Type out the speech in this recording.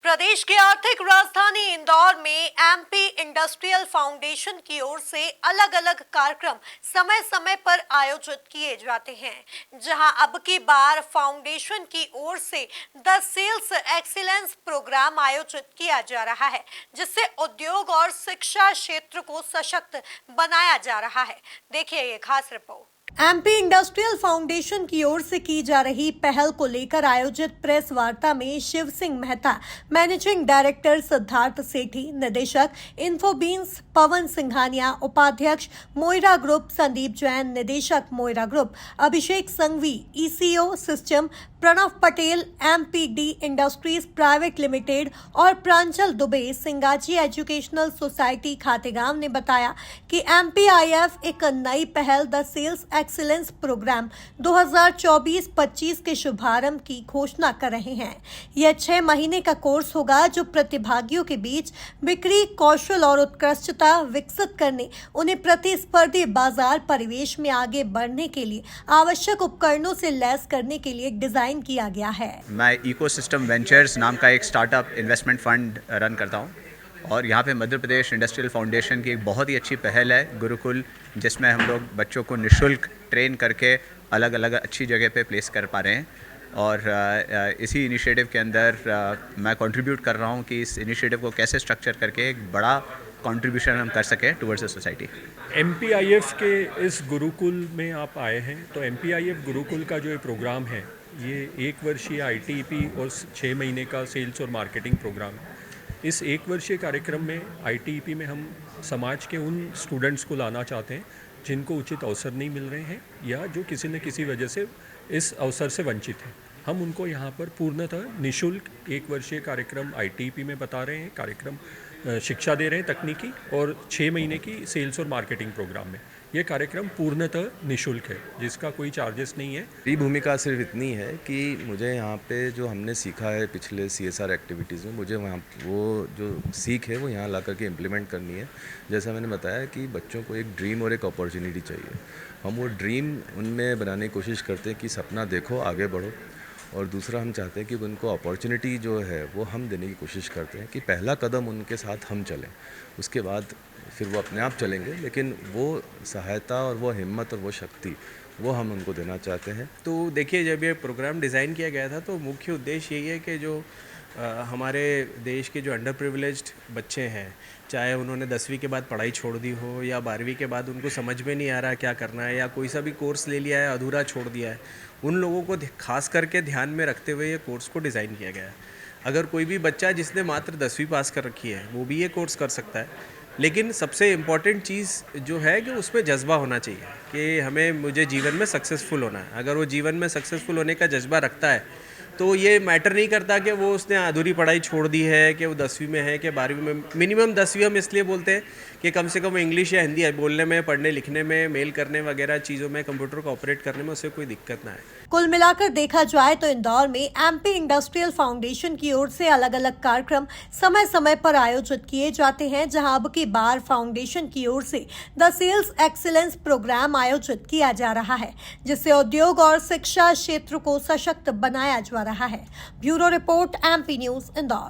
प्रदेश की आर्थिक राजधानी इंदौर में एमपी इंडस्ट्रियल फाउंडेशन की ओर से अलग अलग कार्यक्रम समय समय पर आयोजित किए जाते हैं, जहां अब की बार फाउंडेशन की ओर से द सेल्स एक्सीलेंस प्रोग्राम आयोजित किया जा रहा है, जिससे उद्योग और शिक्षा क्षेत्र को सशक्त बनाया जा रहा है। देखिए ये खास रिपोर्ट। एमपी इंडस्ट्रियल फाउंडेशन की ओर से की जा रही पहल को लेकर आयोजित प्रेस वार्ता में शिव सिंह मेहता, मैनेजिंग डायरेक्टर सिद्धार्थ सेठी, निदेशक इन्फोबीन्स पवन सिंघानिया, उपाध्यक्ष मोइरा ग्रुप संदीप जैन, निदेशक Moira group Abhishek Sanghvi, ECO system Pranav Patel, MPD industries private limited और प्रांजल दुबे, सिंगाजी एजुकेशनल सोसाइटी खातेगांव ने बताया कि एमपीआईएफ एक नई पहल द सेल्स एक्सीलेंस प्रोग्राम 2024-25 के शुभारंभ की घोषणा कर रहे हैं। यह 6 महीने का कोर्स होगा जो प्रतिभागियों के बीच बिक्री कौशल और उत्कृष्टता विकसित करने, उन्हें प्रतिस्पर्धी बाजार परिवेश में आगे बढ़ने के लिए आवश्यक उपकरणों से लैस करने के लिए डिजाइन किया गया है। मैं इकोसिस्टम वेंचर्स नाम का एक स्टार्टअप इन्वेस्टमेंट फंड रन करता हूं और यहाँ पे मध्य प्रदेश इंडस्ट्रियल फाउंडेशन की एक बहुत ही अच्छी पहल है गुरुकुल, जिसमें हम लोग बच्चों को निःशुल्क ट्रेन करके अलग अलग अच्छी जगह पे प्लेस कर पा रहे हैं। और इसी इनिशिएटिव के अंदर मैं कंट्रीब्यूट कर रहा हूँ कि इस इनिशिएटिव को कैसे स्ट्रक्चर करके एक बड़ा कंट्रीब्यूशन हम कर सकें टुवर्ड्स द सोसाइटी। एमपीआईएफ के इस गुरुकुल में आप आए हैं, तो एमपीआईएफ गुरुकुल का जो ये प्रोग्राम है, ये 1 वर्षीय आईटीईपी और 6 महीने का सेल्स और मार्केटिंग प्रोग्राम है। इस 1 वर्षीय कार्यक्रम में आईटीईपी में हम समाज के उन स्टूडेंट्स को लाना चाहते हैं जिनको उचित अवसर नहीं मिल रहे हैं या जो किसी न किसी वजह से इस अवसर से वंचित हैं। हम उनको यहाँ पर पूर्णतः निःशुल्क 1 वर्षीय कार्यक्रम आईटीईपी में बता रहे हैं, कार्यक्रम शिक्षा दे रहे हैं तकनीकी, और 6 महीने की सेल्स और मार्केटिंग प्रोग्राम में ये कार्यक्रम पूर्णतः निःशुल्क है, जिसका कोई चार्जेस नहीं है। मेरी भूमिका सिर्फ इतनी है कि मुझे यहाँ पे जो हमने सीखा है पिछले सीएसआर एक्टिविटीज़ में, मुझे वहाँ वो जो सीख है वो यहाँ ला करके इम्प्लीमेंट करनी है। जैसा मैंने बताया कि बच्चों को एक ड्रीम और एक अपॉर्चुनिटी चाहिए। हम वो ड्रीम उनमें बनाने की कोशिश करते हैं कि सपना देखो, आगे बढ़ो, और दूसरा हम चाहते हैं कि उनको अपॉर्चुनिटी जो है वो हम देने की कोशिश करते हैं कि पहला कदम उनके साथ हम चलें, उसके बाद फिर वो अपने आप चलेंगे, लेकिन वो सहायता और वो हिम्मत और वो शक्ति वो हम उनको देना चाहते हैं। तो देखिए, जब ये प्रोग्राम डिज़ाइन किया गया था तो मुख्य उद्देश्य यही है कि जो हमारे देश के जो अंडर प्रिविलेज्ड बच्चे हैं, चाहे उन्होंने 10वीं के बाद पढ़ाई छोड़ दी हो या 12वीं के बाद उनको समझ में नहीं आ रहा क्या करना है, या कोई सा भी कोर्स ले लिया है अधूरा छोड़ दिया है, उन लोगों को खास करके ध्यान में रखते हुए ये कोर्स को डिज़ाइन किया गया है। अगर कोई भी बच्चा जिसने मात्र 10वीं पास कर रखी है वो भी ये कोर्स कर सकता है, लेकिन सबसे इम्पॉर्टेंट चीज़ जो है कि उसमें जज्बा होना चाहिए कि मुझे जीवन में सक्सेसफुल होना है। अगर वो जीवन में सक्सेसफुल होने का जज्बा रखता है तो ये मैटर नहीं करता कि वो उसने अधूरी पढ़ाई छोड़ दी है, कि वो 10वीं में है कि 12वीं में। मिनिमम 10वीं हम इसलिए बोलते हैं कि कम से कम इंग्लिश या हिंदी बोलने में, पढ़ने लिखने में, मेल करने वगैरह चीज़ों में, कंप्यूटर को ऑपरेट करने में उसे कोई दिक्कत ना है। कुल मिलाकर देखा जाए तो इंदौर में एमपी इंडस्ट्रियल फाउंडेशन की ओर से अलग अलग कार्यक्रम समय समय पर आयोजित किए जाते हैं, जहां अब की बार फाउंडेशन की ओर से द सेल्स एक्सीलेंस प्रोग्राम आयोजित किया जा रहा है, जिससे उद्योग और शिक्षा क्षेत्र को सशक्त बनाया जा रहा है। Bureau report, MP news, Indore.